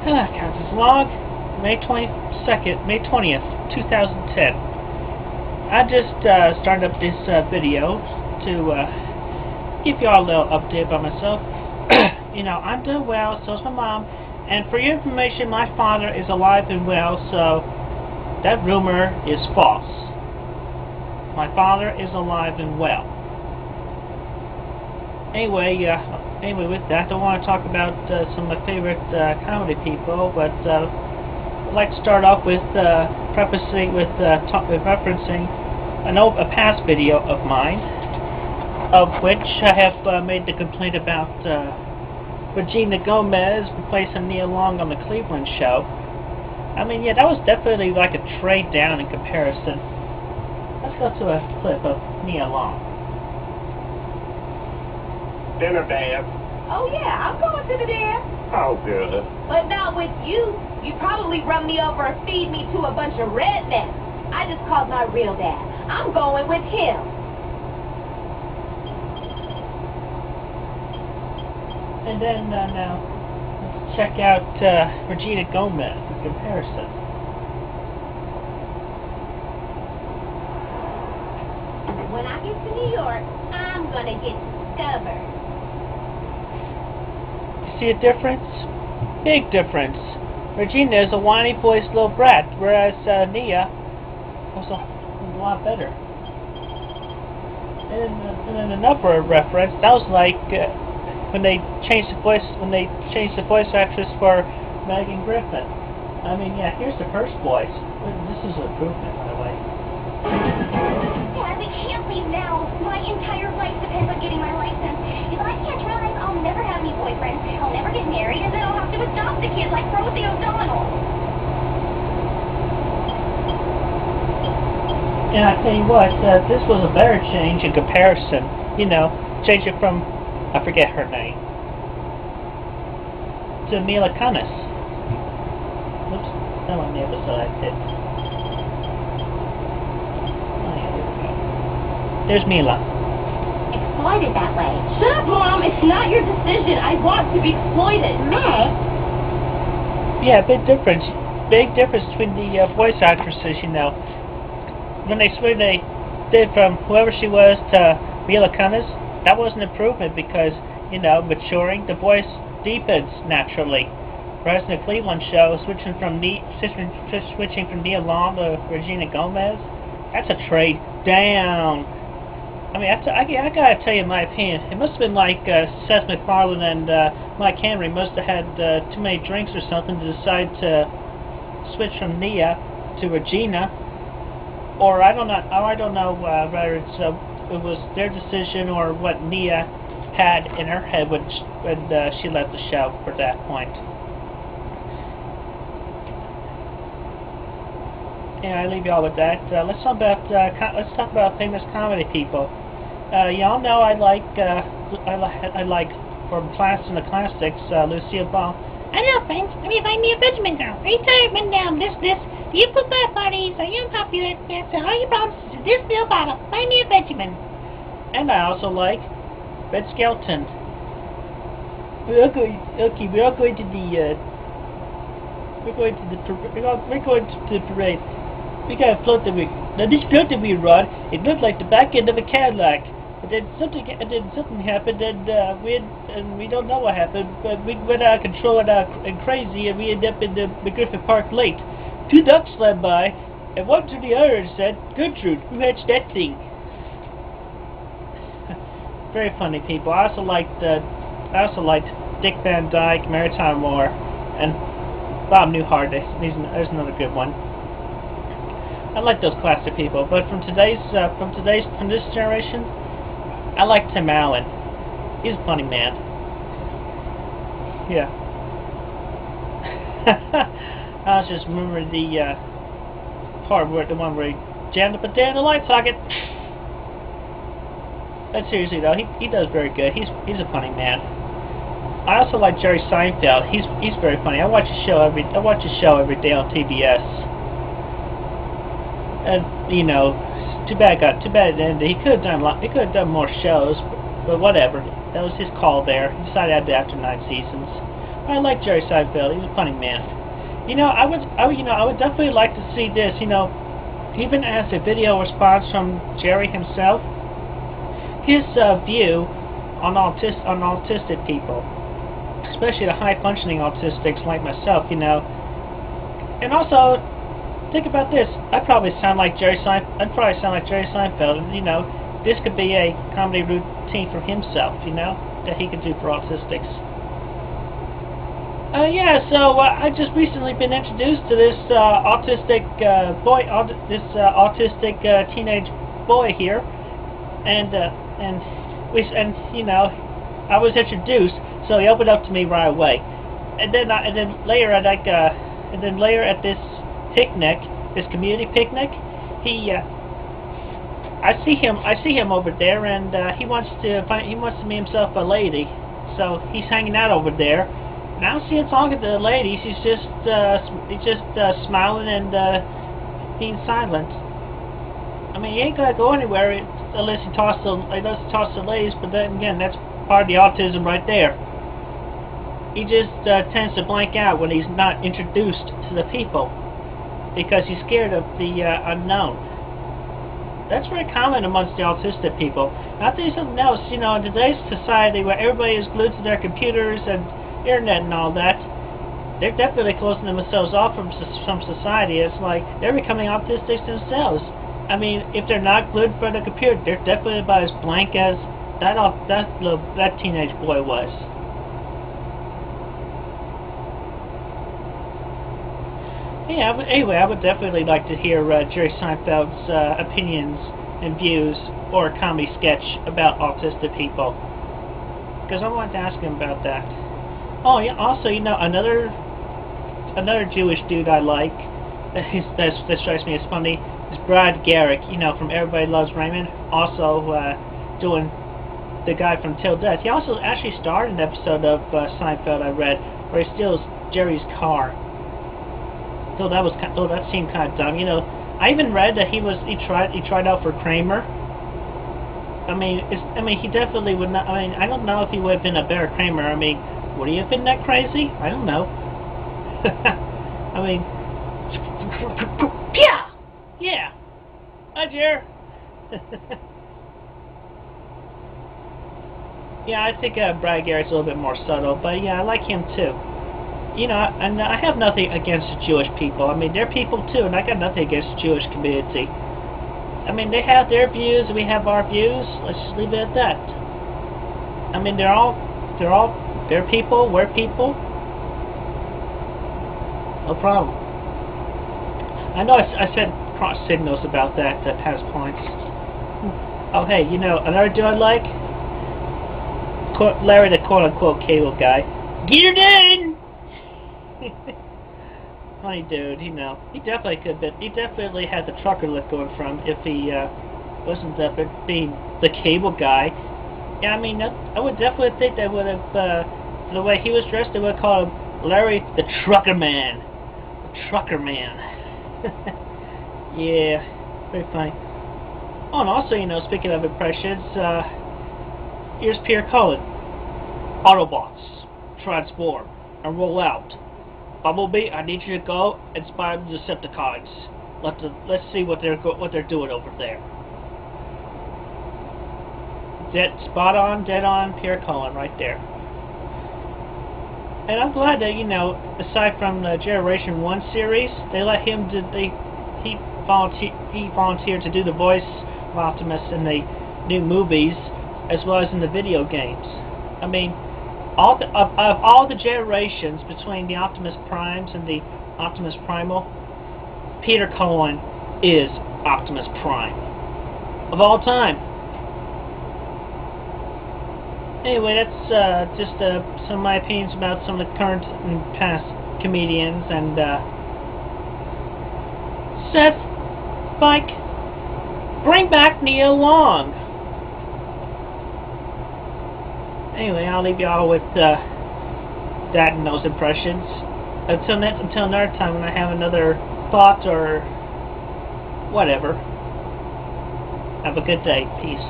Captain's Log, May 22nd, May 20th, 2010. I just started up this video to give y'all a little update about myself. I'm doing well, so's my mom. And for your information, my father is alive and well, so that rumor is false. My father is alive and well. Anyway, with that, I want to talk about some of my favorite comedy people, but I'd like to start off with referencing a past video of mine, of which I have made the complaint about Regina Gomez replacing Nia Long on the Cleveland show. I mean, yeah, that was definitely like a trade down in comparison. Let's go to a clip of Nia Long. Dinner dance. Oh yeah, I'm going to the dance. Oh, good. But not with you. You probably run me over and feed me to a bunch of rednecks. I just called my real dad. I'm going with him. And then now, let's check out Regina Gomez in comparison. When I get to New York, I'm gonna get stubborn. See a difference? Big difference. Regina is a whiny voiced little brat, whereas Nia was a lot better. And then another reference, that was like when they changed the voice actress for Megan Griffin. I mean, yeah, here's the first voice. This is an improvement, by the way. Dad, we can't leave now. My entire life depends on getting my license. If I catch realize I'll never have any boyfriends, I'll never get married, and then I'll have to adopt a kid like Rosie O'Donnell. And I tell you what, this was a better change in comparison. Change it from, I forget her name, to Mila Kunis. Oops, that wasn't the episode I did. Oh yeah, there we go. There's Mila. Exploited that way. Shut up, Mom! It's not your decision. I want to be exploited. Meg? Yeah, big difference. Big difference between the voice actresses, When they did from whoever she was to Mila Kunis, that was an improvement because, maturing, the voice deepens naturally. Whereas in the Cleveland show, switching from Nia Long to Regina Gomez, that's a trade down. I mean, I gotta tell you my opinion. It must have been like Seth MacFarlane and Mike Henry must have had too many drinks or something to decide to switch from Nia to Regina. Or I don't know whether it was their decision or what Nia had in her head when she left the show for that point. Yeah, I leave y'all with that. Let's talk about famous comedy people. Y'all know I like from class in the classics, Lucille Ball. I know, friends. Let me find me a Benjamin girl. Retirement down. This. You put my parties. I am popular. Answer all your problems to this little bottle. Find me a Benjamin. And I also like Red Skelton. We're all going to the parade. We got a float that now this float that we run, it looked like the back end of a Cadillac. But then something happened, and we don't know what happened. But we went out of control and crazy, and we ended up in the McGriffin Park Lake. 2 ducks swam by, and one to the other and said, "Gertrude, who hatched that thing?" Very funny people. I also liked Dick Van Dyke, Mary Tyler Moore, and Bob Newhart. There's another good one. I like those classic people, but from this generation, I like Tim Allen. He's a funny man. Yeah. I was just remembering the part where the one where he jammed up a day in the light socket. But seriously though, he does very good. He's a funny man. I also like Jerry Seinfeld. He's very funny. I watch his show every day on TBS. And too bad it ended. He could have done more shows, but whatever. That was his call there. He decided to do after 9 seasons. I like Jerry Seinfeld. He's a funny man. I would definitely like to see this. Even as a video response from Jerry himself, his view on autistic people, especially the high-functioning autistics like myself. And also, think about this. I'd probably sound like Jerry Seinfeld. And, this could be a comedy routine for himself. That he could do for autistics. So I've just recently been introduced to this autistic teenage boy here, and I was introduced, so he opened up to me right away, and then later at this picnic, this community picnic, I see him over there, and he wants to meet himself a lady, so he's hanging out over there. And I don't see him talking to the ladies. He's just smiling and being silent. I mean, he ain't gonna go anywhere unless he talks to the ladies. But then again, that's part of the autism right there. He just tends to blank out when he's not introduced to the people because he's scared of the unknown. That's very common amongst the autistic people. And I'll tell you something else. In today's society where everybody is glued to their computers and internet and all that, they're definitely closing themselves off from society. It's like they're becoming autistics themselves. I mean, if they're not glued for the computer, they're definitely about as blank as that teenage boy was. Yeah, anyway, I would definitely like to hear Jerry Seinfeld's opinions and views or a comedy sketch about autistic people, because I wanted to ask him about that. Oh yeah, also, another Jewish dude I like that strikes me as funny is Brad Garrick, from Everybody Loves Raymond, also doing the guy from Till Death. He also actually starred in an episode of Seinfeld I read where he steals Jerry's car. So that seemed kind of dumb. I even read that he tried out for Kramer. I mean, he definitely would not. I mean, I don't know if he would have been a better Kramer. I mean, would he have been that crazy? I don't know. I mean, yeah. Hi, Jer. Yeah, I think Brad Garrett's a little bit more subtle, but yeah, I like him too. And I have nothing against the Jewish people. I mean, they're people too, and I got nothing against the Jewish community. I mean, they have their views, and we have our views. Let's just leave it at that. I mean, they're people, we're people. No problem. I know I said cross signals about that past points. Oh, hey, another dude I like? Larry the quote-unquote cable guy. Get her done! Funny dude, he definitely could be. He definitely had the trucker look going from if he wasn't being the cable guy. Yeah, I mean, I would definitely think they would have, the way he was dressed, they would have called him Larry the Trucker Man. The Trucker Man. Yeah, very funny. Oh, and also, speaking of impressions, here's Pierre Cullen. Autobots, transform and roll out. Bumblebee, I need you to go and spy the Decepticons. Let's see what they're doing over there. Spot on, dead on, Pierre Cullen right there. And I'm glad that aside from the Generation 1 series, they let him he volunteered to do the voice of Optimus in the new movies as well as in the video games. I mean, of all the generations between the Optimus Primes and the Optimus Primal, Peter Cullen is Optimus Prime of all time. Anyway, that's just some of my opinions about some of the current and past comedians. And Seth, Spike, bring back Nia Long. Anyway, I'll leave you all with that and those impressions. Until another time when I have another thought or whatever. Have a good day. Peace.